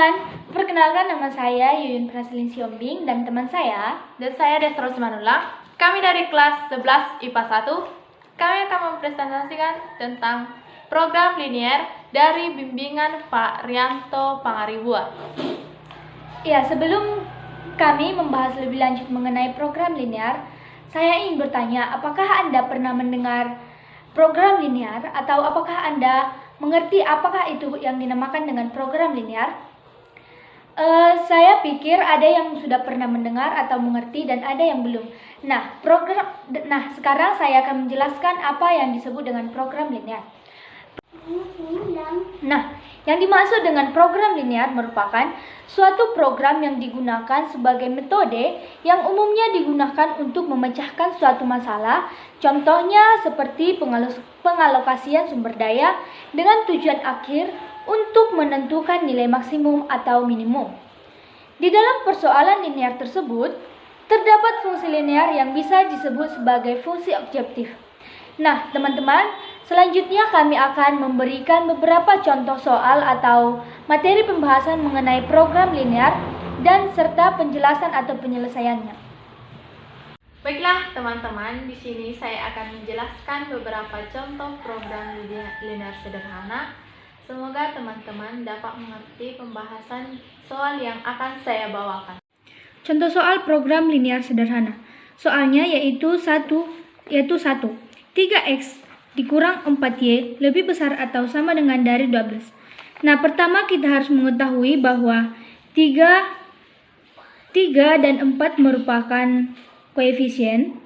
teman-teman, perkenalkan nama saya Yuyun Praselin Siombing dan teman saya. Dan saya Desra Usmanullah. Kami dari kelas 11 IPA 1. Kami akan mempresentasikan tentang program linier dari bimbingan Pak Rianto Pangaribuan. Ya, sebelum kami membahas lebih lanjut mengenai program linier, saya ingin bertanya, apakah Anda pernah mendengar program linier atau apakah Anda mengerti apakah itu yang dinamakan dengan program linier? Saya pikir ada yang sudah pernah mendengar atau mengerti dan ada yang belum. Nah, sekarang saya akan menjelaskan apa yang disebut dengan program linier. Nah, yang dimaksud dengan program linier merupakan suatu program yang digunakan sebagai metode yang umumnya digunakan untuk memecahkan suatu masalah. Contohnya seperti pengalokasian sumber daya dengan tujuan akhir untuk menentukan nilai maksimum atau minimum. Di dalam persoalan linier tersebut, terdapat fungsi linier yang bisa disebut sebagai fungsi objektif. Nah, teman-teman, selanjutnya kami akan memberikan beberapa contoh soal atau materi pembahasan mengenai program linier dan serta penjelasan atau penyelesaiannya. Baiklah teman-teman, di sini saya akan menjelaskan beberapa contoh program linier sederhana. Semoga teman-teman dapat mengerti pembahasan soal yang akan saya bawakan. Contoh soal program linier sederhana. Soalnya yaitu 1. 3x dikurang 4y lebih besar atau sama dengan dari 12. Nah, pertama kita harus mengetahui bahwa 3 dan 4 merupakan koefisien.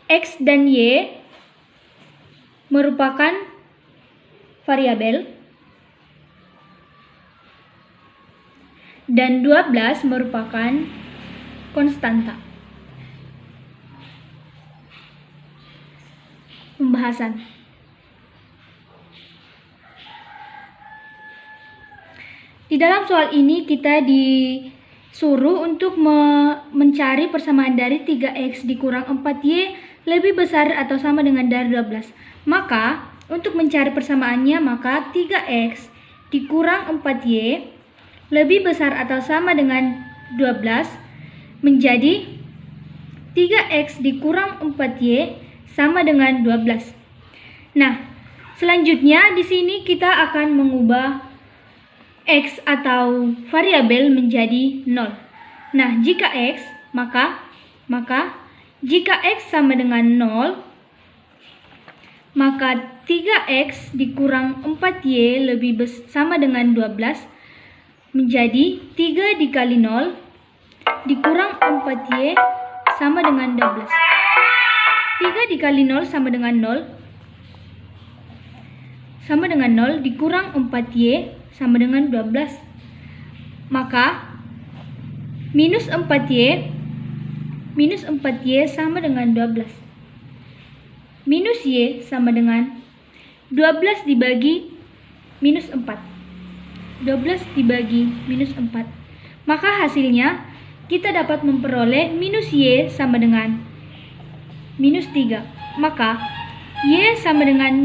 X dan Y merupakan variabel. Dan 12 merupakan konstanta. Pembahasan. Di dalam soal ini kita disuruh untuk mencari persamaan dari 3x dikurang 4y lebih besar atau sama dengan dari 12. Maka, untuk mencari persamaannya, maka 3x dikurang 4y lebih besar atau sama dengan 12 menjadi 3x dikurang 4y sama dengan 12. Nah, selanjutnya di sini kita akan mengubah x atau variabel menjadi 0. Nah, jika x, maka jika x sama dengan 0, maka 3x dikurang 4y lebih sama dengan 12 menjadi 3 dikali 0 dikurang 4y sama dengan 12. 3 dikali 0 sama dengan 0 dikurang 4y sama dengan 12. Maka minus 4y sama dengan 12. Minus y sama dengan 12 dibagi minus 4. 12 dibagi minus 4. Maka hasilnya kita dapat memperoleh minus y sama dengan minus 3. Maka y sama dengan.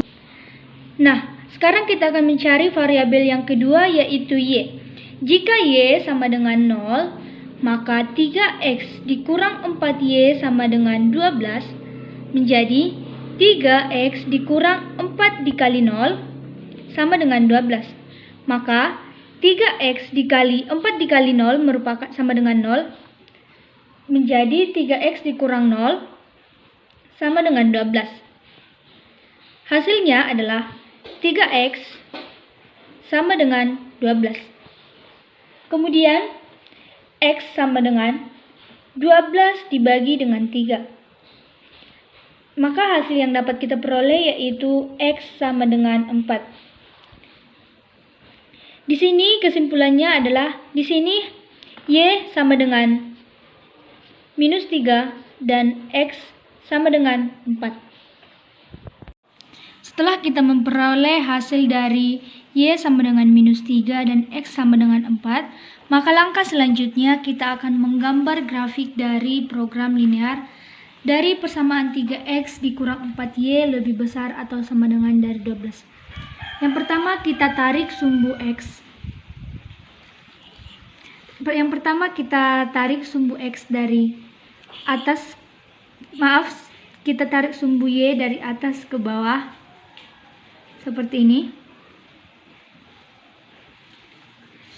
Nah, sekarang kita akan mencari variabel yang kedua yaitu y. Jika y sama dengan 0, maka 3x dikurang 4y sama dengan 12 menjadi 3x dikurang 4 dikali 0 sama dengan 12. Maka 3x dikali 4 dikali 0 merupakan sama dengan 0 menjadi 3x dikurang 0 sama dengan 12. Hasilnya adalah 3x sama dengan 12. Kemudian x sama dengan 12 dibagi dengan 3. Maka hasil yang dapat kita peroleh yaitu x sama dengan 4. Di sini kesimpulannya adalah di sini y sama dengan minus 3 dan x sama dengan 4. Setelah kita memperoleh hasil dari y sama dengan minus 3 dan x sama dengan 4, maka langkah selanjutnya kita akan menggambar grafik dari program linier dari persamaan 3x dikurang 4y lebih besar atau sama dengan dari 12. Yang pertama kita tarik sumbu x. Yang pertama kita tarik sumbu x dari atas, kita tarik sumbu y dari atas ke bawah seperti ini,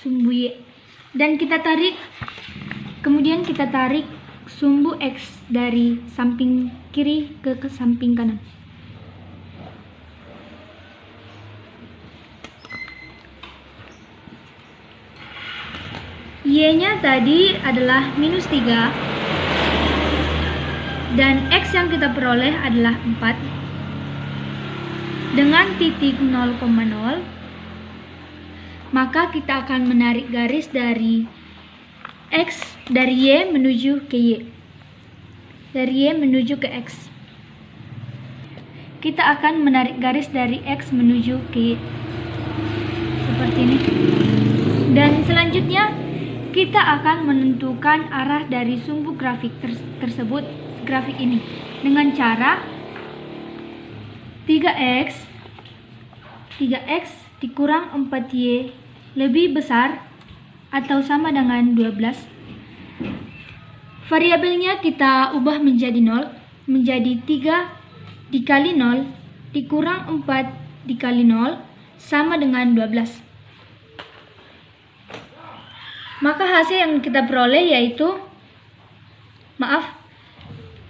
sumbu y, dan kemudian kita tarik sumbu x dari samping kiri ke samping kanan. Y-nya tadi adalah minus 3 dan X yang kita peroleh adalah 4 dengan titik 0,0, maka kita akan menarik garis dari X, dari Y menuju ke Y, dari Y menuju ke X. Kita akan menarik garis dari X menuju ke Y seperti ini, dan selanjutnya kita akan menentukan arah dari sumbu grafik tersebut, grafik ini, dengan cara 3x dikurang 4y lebih besar atau sama dengan 12. Variabelnya kita ubah menjadi 0, menjadi 3 dikali 0 dikurang 4 dikali 0 sama dengan 12. Maka hasil yang kita peroleh yaitu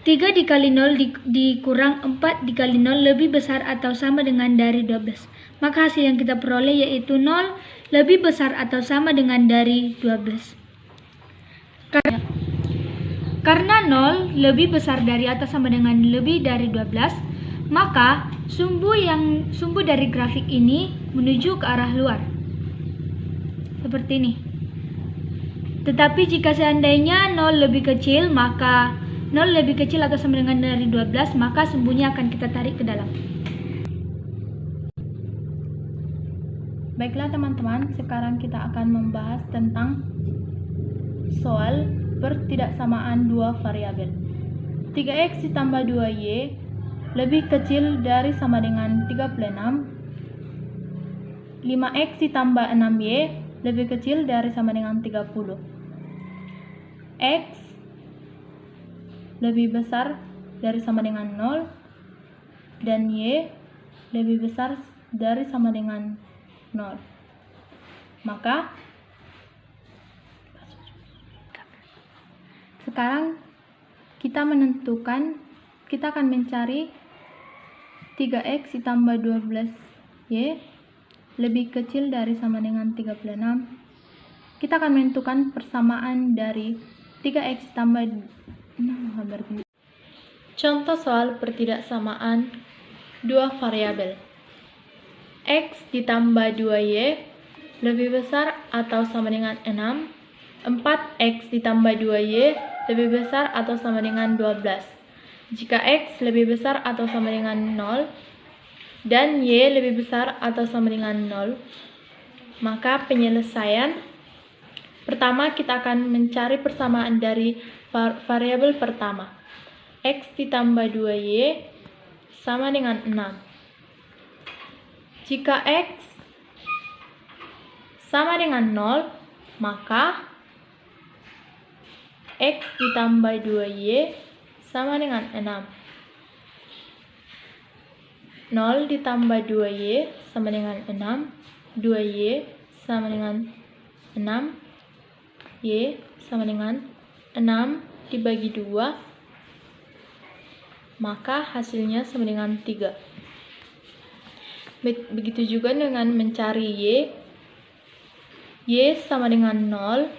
3 dikali 0 dikurang 4 dikali 0 lebih besar atau sama dengan dari 12. Maka hasil yang kita peroleh yaitu 0 lebih besar atau sama dengan dari 12. Karena 0 lebih besar dari atau sama dengan lebih dari 12, maka sumbu dari grafik ini menuju ke arah luar. Seperti ini. Tetapi jika seandainya 0 lebih kecil, maka 0 lebih kecil atau sama dengan dari 12, maka sumbunya akan kita tarik ke dalam. Baiklah teman-teman, sekarang kita akan membahas tentang soal pertidaksamaan dua variabel. 3x ditambah 2y lebih kecil dari sama dengan 36. 5x ditambah 6y lebih kecil dari sama dengan 30. X lebih besar dari sama dengan 0 dan Y lebih besar dari sama dengan 0. Maka sekarang kita akan mencari 3x ditambah 12y lebih kecil dari sama dengan 36. Kita akan menentukan persamaan dari 3x tambah Contoh soal pertidaksamaan dua variabel. X ditambah 2y lebih besar atau sama dengan 6. 4x ditambah 2y lebih besar atau sama dengan 12. Jika x lebih besar atau sama dengan 0 dan y lebih besar atau sama dengan 0, maka penyelesaian pertama, kita akan mencari persamaan dari variabel pertama. X ditambah 2y sama dengan 6. Jika x sama dengan 0, maka x ditambah 2y sama dengan 6. 0 ditambah 2y sama dengan 6. 2y sama dengan 6. Y sama dengan 6 dibagi 2, maka hasilnya sama dengan 3. Begitu juga dengan mencari Y. Y sama dengan 0,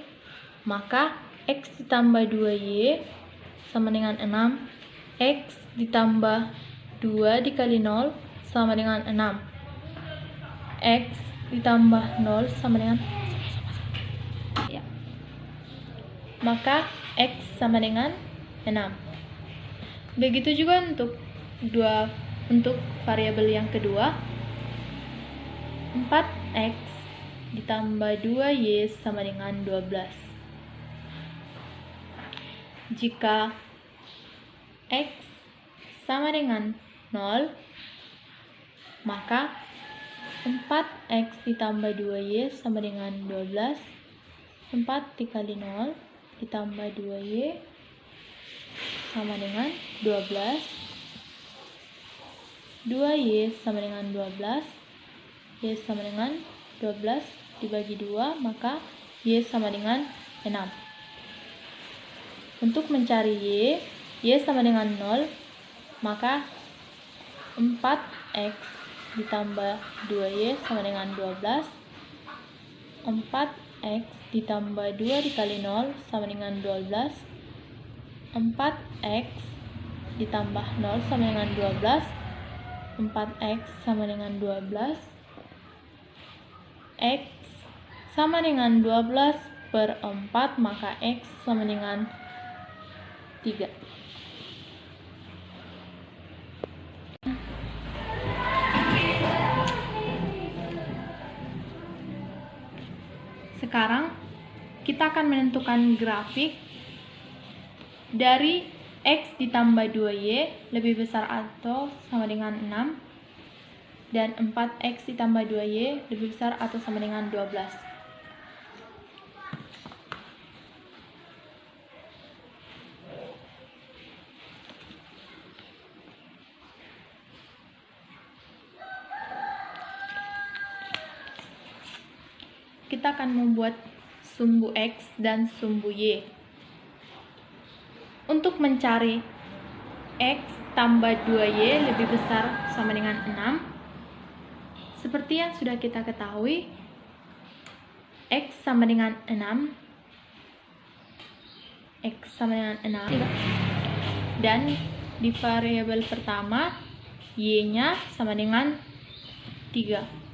maka X ditambah 2Y sama dengan 6. X ditambah 2 dikali 0 sama dengan 6. X ditambah 0 sama dengan maka X sama dengan 6. Begitu juga untuk variabel yang kedua. 4x ditambah 2y sama dengan 12. Jika X sama dengan 0, maka 4X ditambah 2Y sama dengan 12. 4 dikali 0 ditambah 2Y sama dengan 12. 2Y sama dengan 12. Y sama dengan 12 dibagi 2, maka Y sama dengan 6. Untuk mencari Y sama dengan 0, maka 4X ditambah 2Y sama dengan 12. 4X ditambah 2 dikali 0 sama dengan 12. 4X ditambah 0 sama dengan 12. 4X sama dengan 12. X sama dengan 12 per 4, maka X sama dengan 3. Sekarang kita akan menentukan grafik dari X ditambah 2Y lebih besar atau sama dengan 6 dan 4X ditambah 2Y lebih besar atau sama dengan 12. Kita akan membuat sumbu X dan sumbu Y. Untuk mencari X tambah 2Y lebih besar sama dengan 6, seperti yang sudah kita ketahui, X sama dengan 6, X sama dengan 6, dan di variabel pertama, Y-nya sama dengan 3.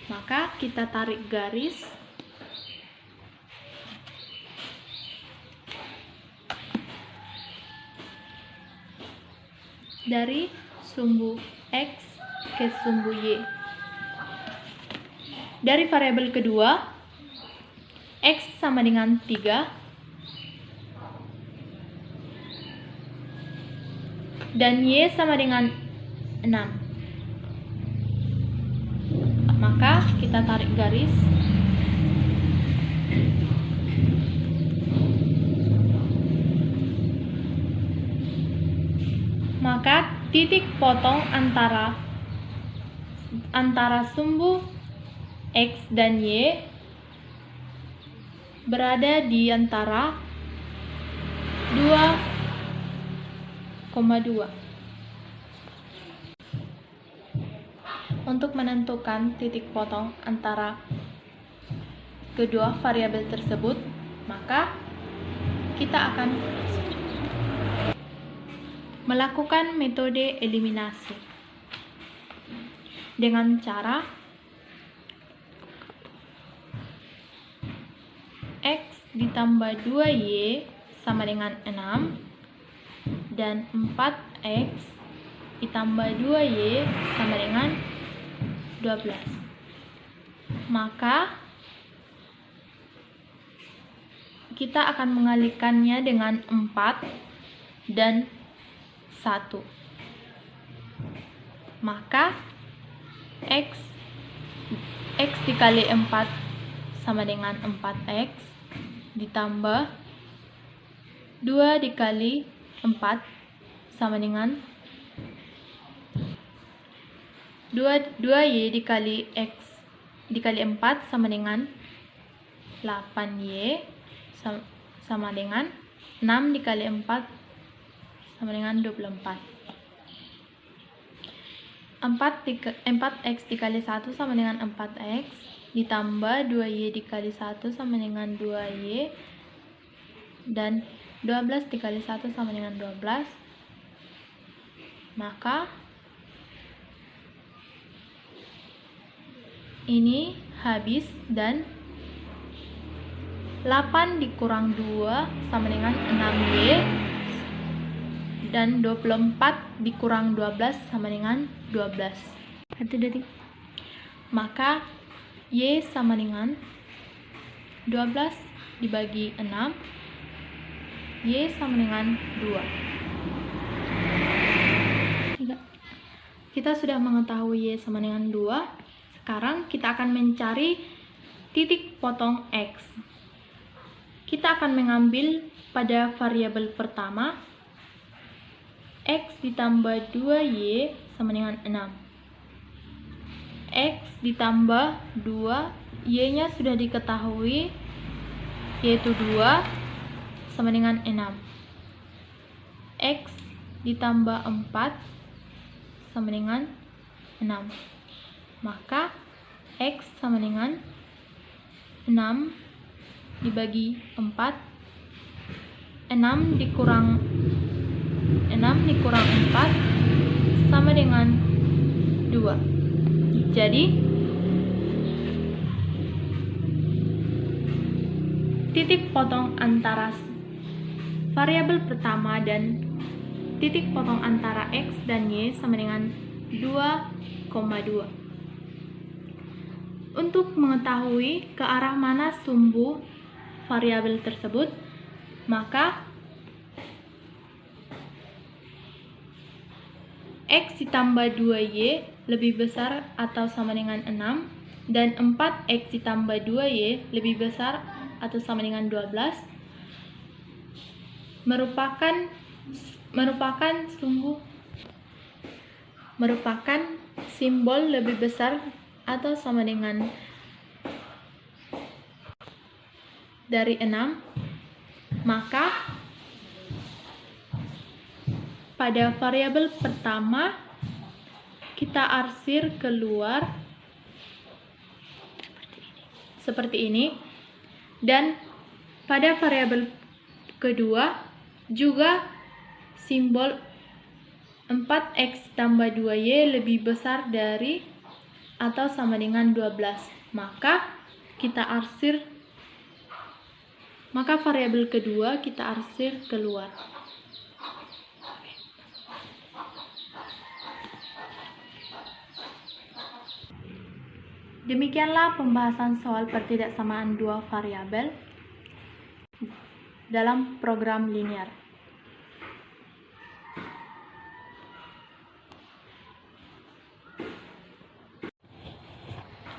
Maka kita tarik garis dari sumbu X ke sumbu Y. Dari variabel kedua, X sama dengan 3 dan Y sama dengan 6. Maka kita tarik garis maka titik potong antara sumbu X dan Y berada di antara 2,2. Untuk menentukan titik potong antara kedua variabel tersebut, maka kita akan melakukan metode eliminasi dengan cara X ditambah 2Y sama dengan 6 dan 4X ditambah 2Y sama dengan 12. Maka kita akan mengalihkannya dengan 4 dan 1. Maka X dikali 4 sama dengan 4X ditambah 2 dikali 4 sama dengan 2Y dikali X dikali 4 sama dengan 8Y sama dengan 6 dikali 4 sama dengan 24. 4X dikali 1 sama dengan 4X ditambah 2Y dikali 1 sama dengan 2Y dan 12 dikali 1 sama dengan 12. Maka ini habis dan 8 dikurang 2 sama dengan 6Y dan 24 dikurang 12 sama dengan 12. Maka Y sama dengan 12 dibagi 6 Y sama dengan 2. Kita sudah mengetahui Y sama dengan 2. Sekarang kita akan mencari titik potong X. Kita akan mengambil pada variabel pertama, X ditambah 2Y sama dengan 6. X ditambah 2, Y-nya sudah diketahui, yaitu 2 sama dengan 6. X ditambah 4 sama dengan 6. Maka X sama dengan 6 dibagi 4. 6 dikurang 4 sama dengan 2. Jadi titik potong antara variabel pertama dan titik potong antara X dan Y sama dengan 2,2. Untuk mengetahui ke arah mana sumbu variabel tersebut, maka X ditambah 2Y lebih besar atau sama dengan 6, dan 4X ditambah 2Y lebih besar atau sama dengan 12 merupakan simbol lebih besar atau sama dengan dari 6. Maka pada variabel pertama kita arsir keluar seperti ini, dan pada variabel kedua juga simbol 4X tambah 2Y lebih besar dari atau sama dengan 12. Maka variabel kedua kita arsir keluar. Demikianlah pembahasan soal pertidaksamaan dua variabel dalam program linear.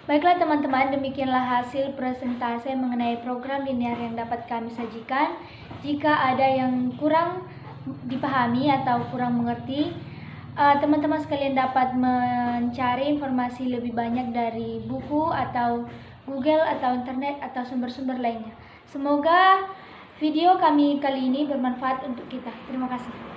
Baiklah teman-teman, demikianlah hasil presentasi mengenai program linear yang dapat kami sajikan. Jika ada yang kurang dipahami atau kurang mengerti, teman-teman sekalian dapat mencari informasi lebih banyak dari buku atau Google atau internet atau sumber-sumber lainnya. Semoga video kami kali ini bermanfaat untuk kita. Terima kasih.